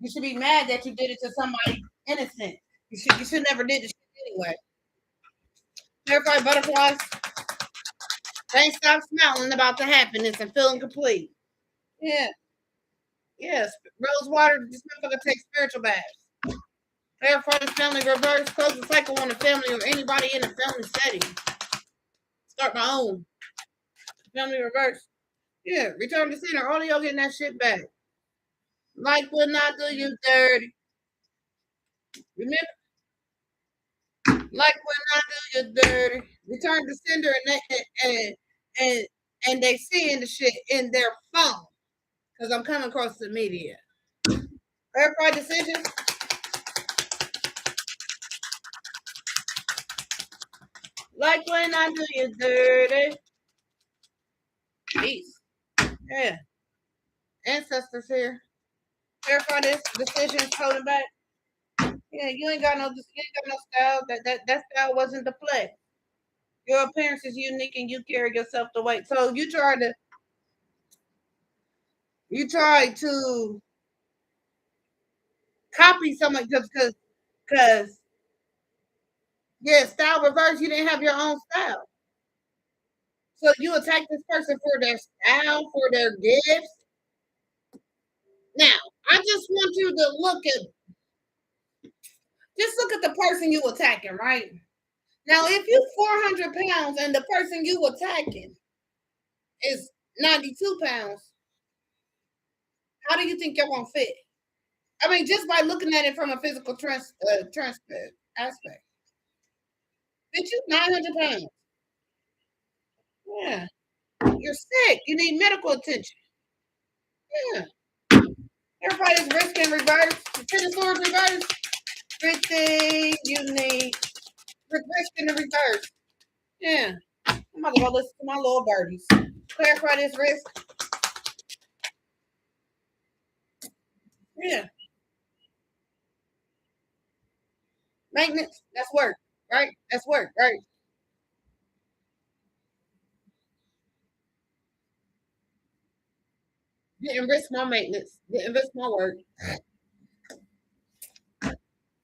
[SPEAKER 1] You should be mad that you did it to somebody innocent. You should never did the shit anyway. Terrified butterflies, they ain't stop smiling about the happiness and feeling complete. Yeah. Yes, rose water. This motherfucker takes spiritual baths. Clarify this family reverse. Close the cycle on the family or anybody in a family setting. Start my own family reverse. Yeah, return to center. All of y'all getting that shit back. Like will not do you dirty. Remember, like will not do you dirty. Return to sender and and they seeing the shit in their phone because I'm coming across the media. Clarify decisions. Like when I do you dirty. Peace. Yeah. Ancestors here. Clarify this. Decisions holding back. Yeah, you ain't got no style. That style wasn't the play. Your appearance is unique and you carry yourself the weight. So you try to copy someone because yeah, style reverse, you didn't have your own style. So you attack this person for their style, for their gifts. Now, I just want you to look at the person you attacking, right? Now, if you 400 pounds and the person you attacking is 92 pounds, how do you think you're gonna fit? I mean, just by looking at it from a physical aspect. Bitch, you 900 pounds. Yeah, you're sick. You need medical attention. Yeah, everybody's risk in reverse. The Ten of Swords reverse. Everything you need. Risk in the reverse. Yeah, I'm about to go listen to my little birdies. Clarify this risk. Yeah, maintenance. That's work, right? That's work, right? Didn't risk my maintenance. Didn't risk my work.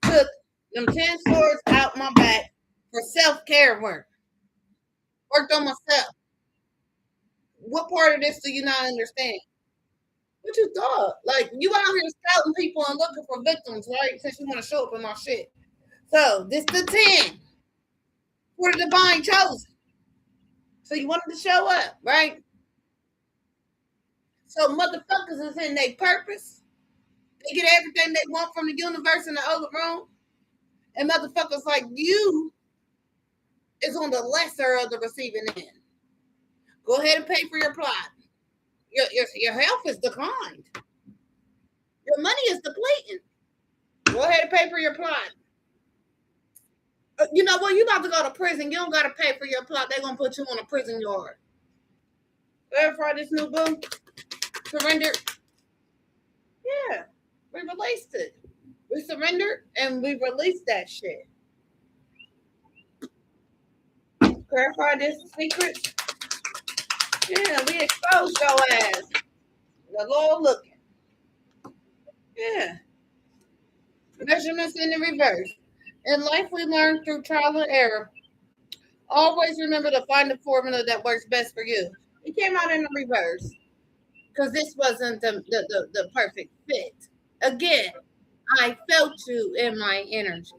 [SPEAKER 1] Took them 10 swords out my back for self-care work. Worked on myself. What part of this do you not understand? What you thought? Like you out here scouting people and looking for victims, right? Since you want to show up in my shit. So this the 10 for the divine chosen. So you wanted to show up, right? So motherfuckers is in their purpose. They get everything they want from the universe in the other room. And motherfuckers like you is on the lesser of the receiving end. Go ahead and pay for your plot. Your health is declined. Your money is depleting. Go ahead and pay for your plot. You know what? You about to go to prison. You don't got to pay for your plot. They're going to put you on a prison yard. Verify this new boo. Surrendered. Yeah. We released it. We surrendered and we released that shit. Clarify this secret. Yeah, we exposed your ass. The Lord looking. Yeah. Measurements in the reverse. In life, we learn through trial and error. Always remember to find the formula that works best for you. It came out in the reverse because this wasn't the perfect fit. Again, I felt you in my energy.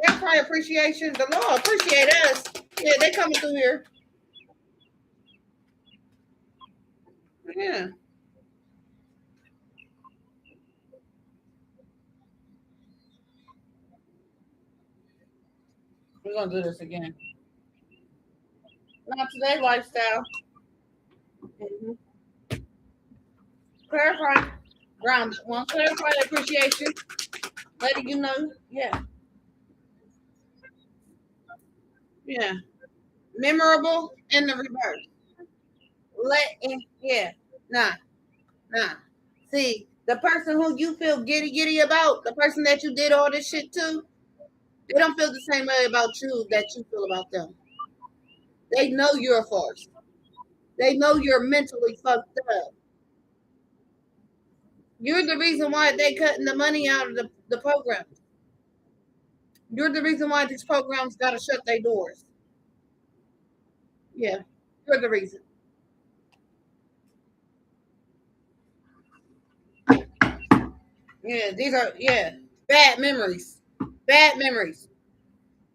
[SPEAKER 1] That's my appreciation. The Lord appreciate us. Yeah, they coming through here. Yeah. We're gonna do this again. Not today lifestyle. Mm-hmm. Clarify. Ground one. Clarify the appreciation. Letting you know. Yeah. Yeah. Memorable in the reverse. Yeah. Nah. Nah. See, the person who you feel giddy about, the person that you did all this shit to, they don't feel the same way about you that you feel about them. They know you're a farce. They know you're mentally fucked up. You're the reason why they cutting the money out of the program. You're the reason why these programs gotta shut their doors. Yeah. You're the reason. Yeah, these are bad memories. Bad memories.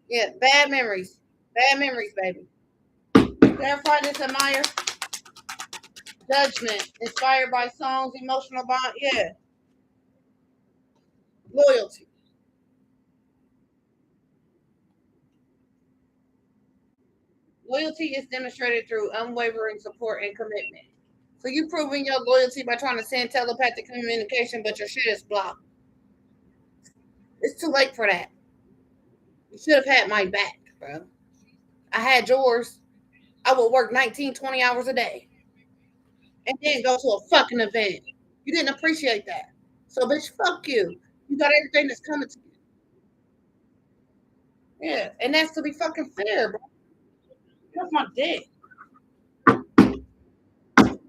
[SPEAKER 1] Yeah, bad memories. Bad memories, baby. Clarify this, admire. Judgment. Inspired by songs, emotional bond. Yeah. Loyalty. Loyalty is demonstrated through unwavering support and commitment. So you proving your loyalty by trying to send telepathic communication, but your shit is blocked. It's too late for that. You should have had my back, bro. I had yours. I would work 19, 20 hours a day and then go to a fucking event. You didn't appreciate that. So, bitch, fuck you. You got everything that's coming to you. Yeah, and that's to be fucking fair, bro. That's my dick.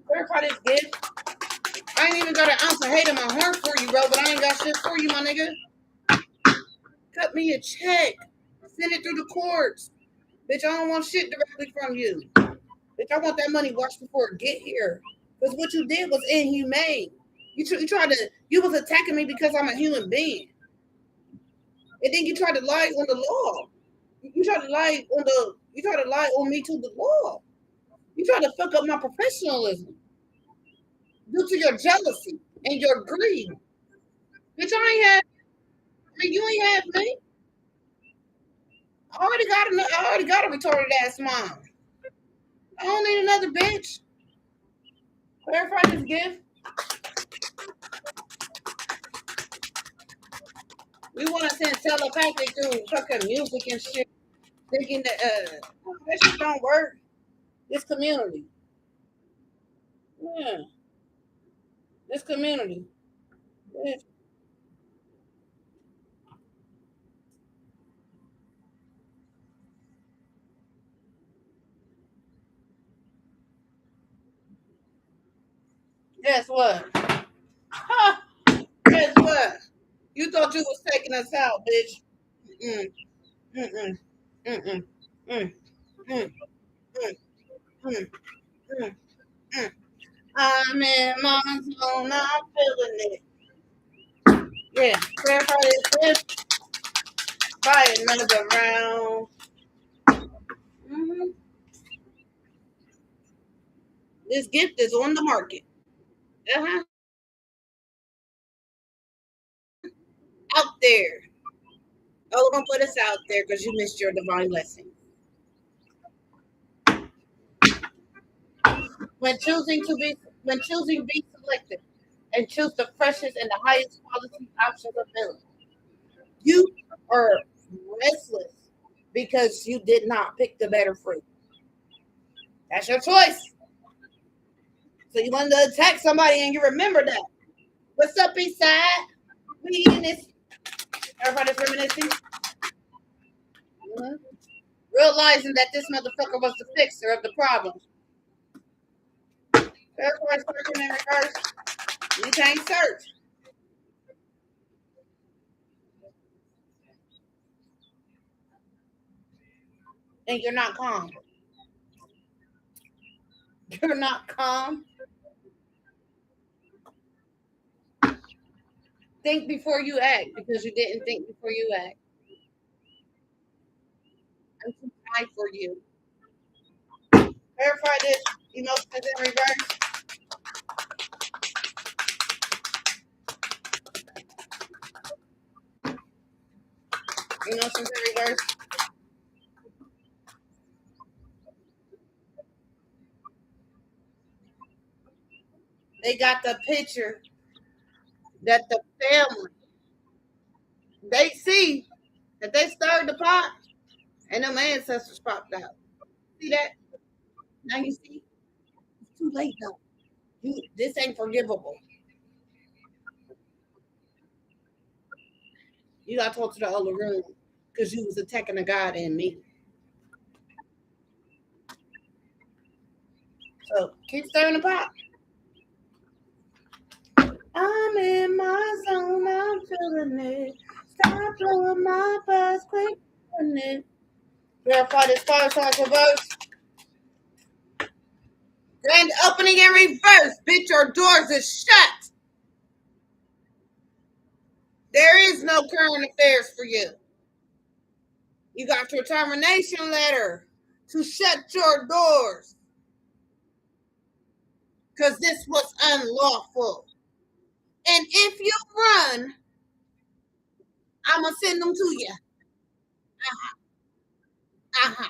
[SPEAKER 1] Verify this gift. I ain't even got an ounce of hate in my heart for you, bro, but I ain't got shit for you, my nigga. Cut me a check. Send it through the courts. Bitch, I don't want shit directly from you. Bitch, I want that money washed before it get here. Because what you did was inhumane. You was attacking me because I'm a human being. And then you tried to lie on the law. You tried to lie on me to the law. You tried to fuck up my professionalism due to your jealousy and your greed. Bitch, you ain't have me. I already got a retarded ass mom. I don't need another bitch. Clarify this gift. We want to send telepathic through fucking music and shit. Thinking that shit don't work. This community. Yeah. This community. Bitch. Guess what? Ha! Guess what? You thought you was taking us out, bitch. Mm, mm, mm, mm, mm, mm, mm, mm, mm, mm. I'm in my zone. I'm feeling it. Yeah. Clarify this. Buy another round. Mm-hmm. This gift is on the market. Uh-huh. Out there. Oh, we're gonna put us out there because you missed your divine blessing. When choosing be selective. and choose the freshest and the highest quality options available. You are restless because you did not pick the better fruit. That's your choice. So you wanted to attack somebody and you remember that. What's up, Eastside? We eating this. Everybody's reminiscing. Mm-hmm. Realizing that this motherfucker was the fixer of the problem. Everybody's searching in reverse. You can't search. And you're not calm. You're not calm. Think before you act because you didn't think before you act. I'm too high for you. Verify this. Emotions in reverse. Emotions in reverse. They got the picture that the family, they see that they stirred the pot and them ancestors popped out. See that? Now you see, it's too late though. This ain't forgivable. You got to talk to the other room because you was attacking the God in me. So keep stirring the pot. I'm in my zone, I'm feeling it. Stop blowing my buzz, quick feeling it. Verify this fire sign reverse. Grand opening in reverse. Bitch, your doors is shut. There is no current affairs for you. You got your termination letter to shut your doors. Because this was unlawful. And if you run, I'm going to send them to you. Uh-huh. Uh-huh.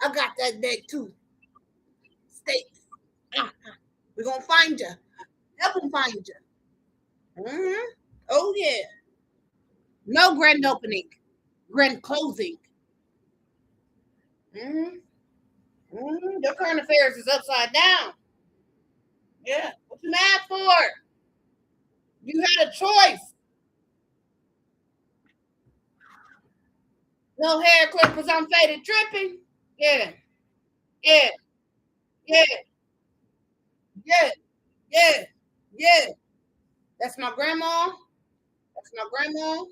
[SPEAKER 1] I got that day too. States. Uh-huh. We're going to find you. Help them find you. Mm-hmm. Oh, yeah. No grand opening. Grand closing. Mm-hmm. Mm-hmm. Your current affairs is upside down. Yeah. What you mad for? You had a choice. No hair clippers on faded tripping. Yeah. Yeah. Yeah. Yeah. Yeah. Yeah. That's my grandma. That's my grandma.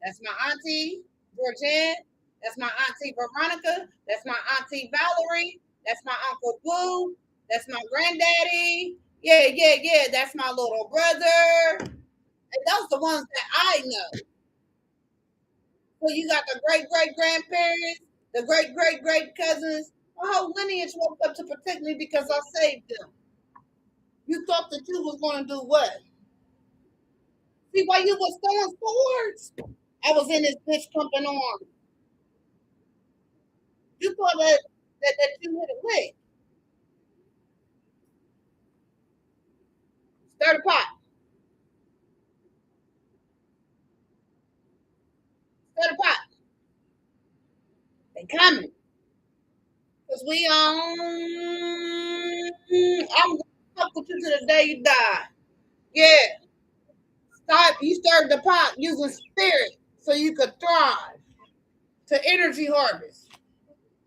[SPEAKER 1] That's my auntie, Georgette. That's my auntie, Veronica. That's my auntie, Valerie. That's my uncle, Boo. That's my granddaddy. Yeah, yeah, yeah. That's my little brother. And those are the ones that I know. So you got the great great grandparents, the great great great cousins. My whole lineage woke up to protect me because I saved them. You thought that you was going to do what? See, while you was throwing swords, I was in this bitch pumping arms. You thought that you hit a lick. Stir the pot. Stir the pot. They coming. Because we on. I'm going to fuck with you to the day you die. Yeah. Start. You stirred the pot using spirit so you could thrive. To energy harvest.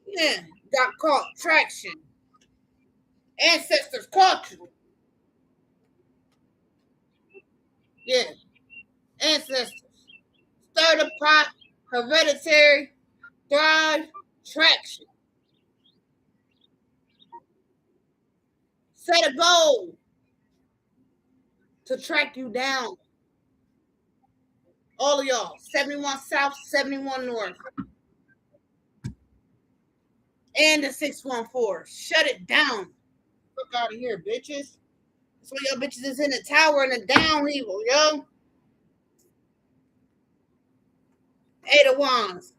[SPEAKER 1] Yeah. Got caught traction. Ancestors caught you. Yeah. Ancestors. Stir the pot. Hereditary. Thrive. Traction. Set a goal to track you down. All of y'all. 71 South, 71 North. And the 614. Shut it down. Fuck out of here, bitches. That's why y'all bitches is in the tower and the downhill, yo. 8 of Wands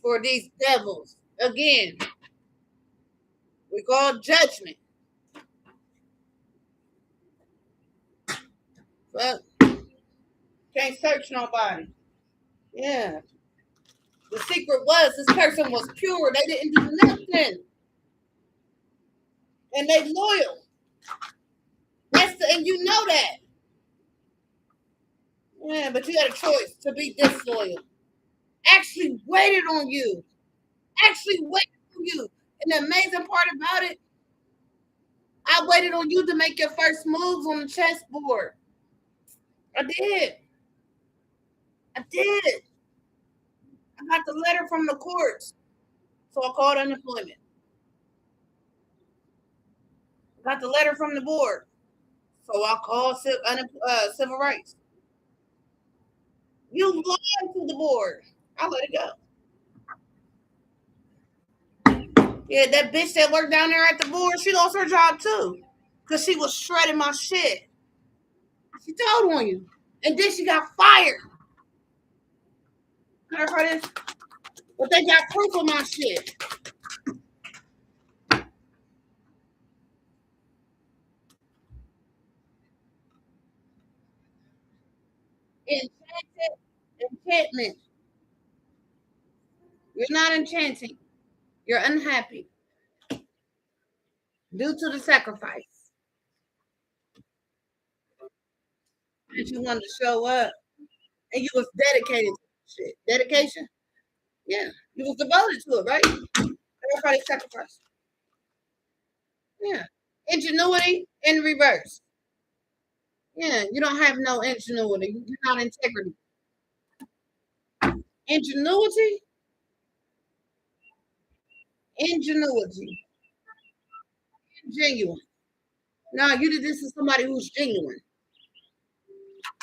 [SPEAKER 1] for these devils. Again, we call judgment. But can't search nobody. Yeah. The secret was this person was pure. They didn't do nothing. And they loyal. And you know that. Yeah, but you had a choice to be disloyal. Actually waited on you. Actually waited on you. And the amazing part about it, I waited on you to make your first moves on the chessboard. I did. I did. I got the letter from the courts. So I called unemployment. I got the letter from the board. So I called civil rights. You lied to the board. I let it go. Yeah, that bitch that worked down there at the board, she lost her job too. Because she was shredding my shit. She told on you. And then she got fired. Heard this? But they got proof of my shit. Enchantment. You're not enchanting. You're unhappy. Due to the sacrifice. And you wanted to show up. And you was dedicated to shit. Dedication? Yeah. You was devoted to it, right? Everybody sacrificed. Yeah. Ingenuity in reverse. Yeah. You don't have no ingenuity. You're not integrity. Ingenuity? Ingenuity. Genuine. No, you did this to somebody who's genuine.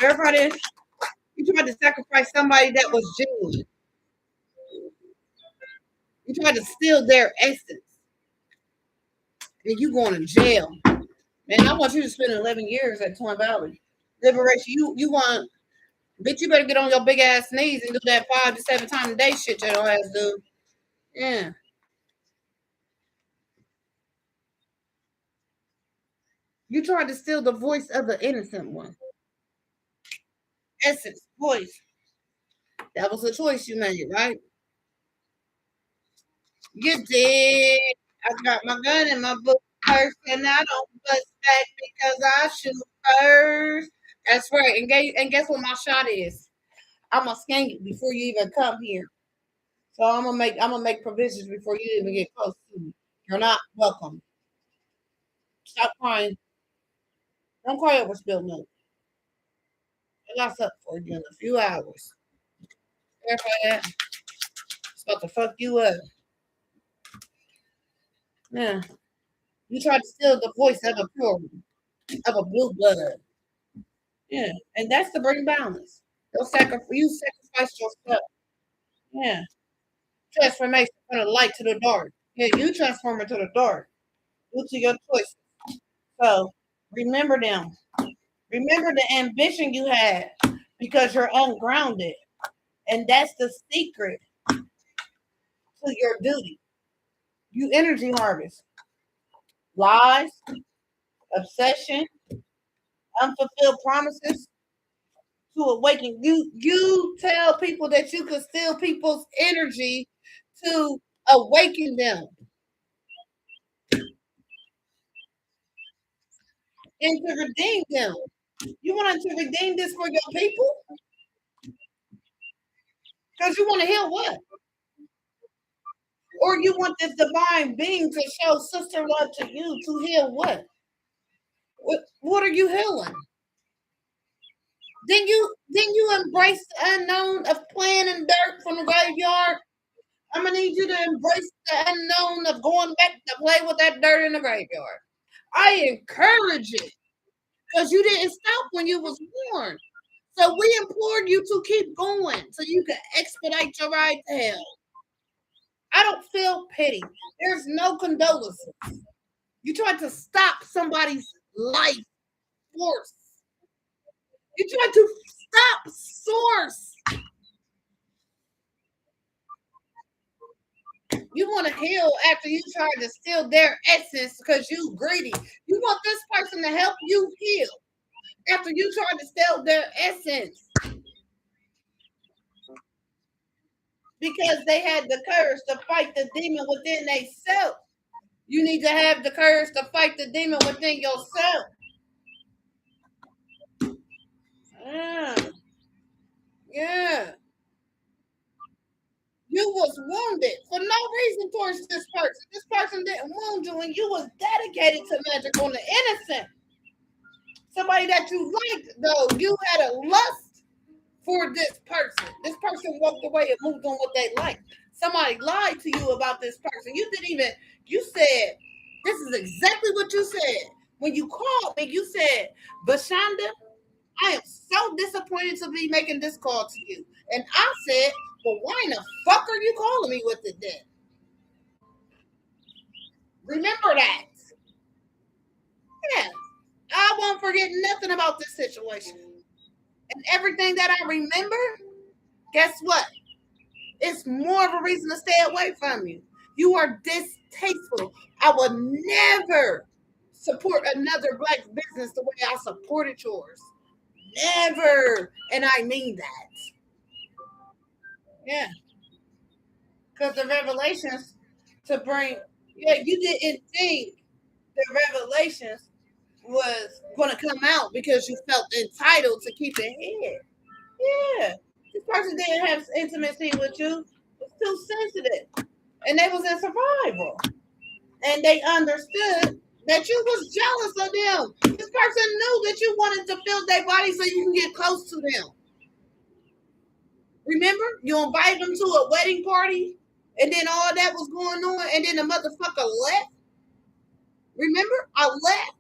[SPEAKER 1] Everybody, you tried to sacrifice somebody that was genuine. You tried to steal their essence. And you going to jail. Man, I want you to spend 11 years at Twin Valley. Liberation. You want, bitch, you better get on your big ass knees and do that 5 to 7 times a day shit your ass do. Yeah. You tried to steal the voice of the innocent one. Essence, voice. That was a choice you made, right? You did. I got my gun in my book purse and I don't bust back because I shoot first. That's right. And guess what my shot is? I'm gonna scan you before you even come here. So I'm gonna make provisions before you even get close to me. You're not welcome. Stop crying. Don't cry over spilled milk. I got something for you in a few hours. Verify that. It's about to fuck you up. Yeah. You tried to steal the voice of a pure one, of a blue blood. Yeah. And that's to bring balance. You sacrifice yourself. Yeah. Transformation from the light to the dark. Yeah, you transform into the dark due to your choices. So remember them. Remember the ambition you had because you're ungrounded. And that's the secret to your duty. You energy harvest. Lies, obsession, unfulfilled promises to awaken. You tell people that you can steal people's energy to awaken them and to redeem them. You want to redeem this for your people? Because you want to heal what? Or you want this divine being to show sister love to you to heal what? What are you healing? Then you embrace the unknown of playing in dirt from the graveyard. I'm gonna need you to embrace the unknown of going back to play with that dirt in the graveyard. I encourage it because you didn't stop when you was born. So we implored you to keep going so you can expedite your ride to hell. I don't feel pity. There's no condolences. You tried to stop somebody's life force. You tried to stop source. You want to heal after you tried to steal their essence because you greedy. You want this person to help you heal. after you tried to steal their essence because they had the courage to fight the demon within themselves. You need to have the courage to fight the demon within yourself. Yeah. Yeah. You was wounded for no reason towards this person. This person didn't wound you, and you was dedicated to magic on the innocent. Somebody that you liked, though, you had a lust for this person. This person walked away and moved on what they liked. Somebody lied to you about this person. You didn't even, you said, this is exactly what you said. When you called me, you said, Bashonda, I am so disappointed to be making this call to you. And I said, well, why in the fuck are you calling me with it then? Remember that. Yeah. I won't forget nothing about this situation. And everything that I remember, guess what? It's more of a reason to stay away from you. You are distasteful. I will never support another black business the way I supported yours. Never. And I mean that. Yeah. Because the revelations to bring, yeah, you didn't think the revelations was going to come out because you felt entitled to keep it hid. Yeah. This person didn't have intimacy with you. It was too sensitive. And they was in survival. And they understood that you was jealous of them. This person knew that you wanted to fill their body so you can get close to them. Remember? You invited them to a wedding party and then all that was going on and then the motherfucker left. Remember? I left.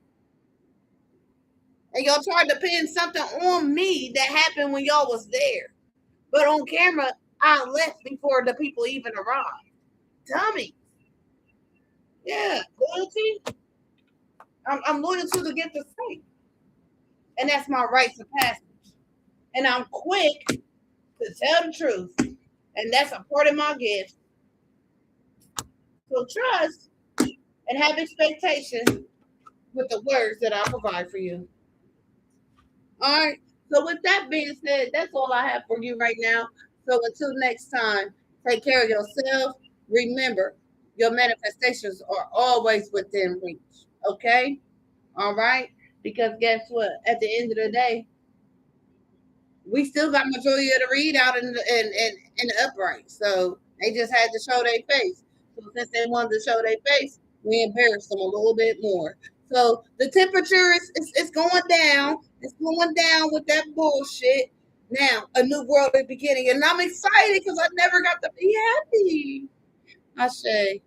[SPEAKER 1] And y'all tried to pin something on me that happened when y'all was there. But on camera, I left before the people even arrived. Dummy. Yeah. Loyalty. I'm loyal to the gift of faith. And that's my rites of passage. And I'm quick to tell the truth. And that's a part of my gift. So trust and have expectation with the words that I provide for you. All right. So with that being said, that's all I have for you right now. So until next time, take care of yourself. Remember, your manifestations are always within reach. Okay? All right? Because guess what? At the end of the day, we still got majority of the readout in the upright. So they just had to show their face. So since they wanted to show their face, we embarrassed them a little bit more. So the temperature is going down. It's going down with that bullshit. Now a new world is beginning, and I'm excited because I never got to be happy. I say.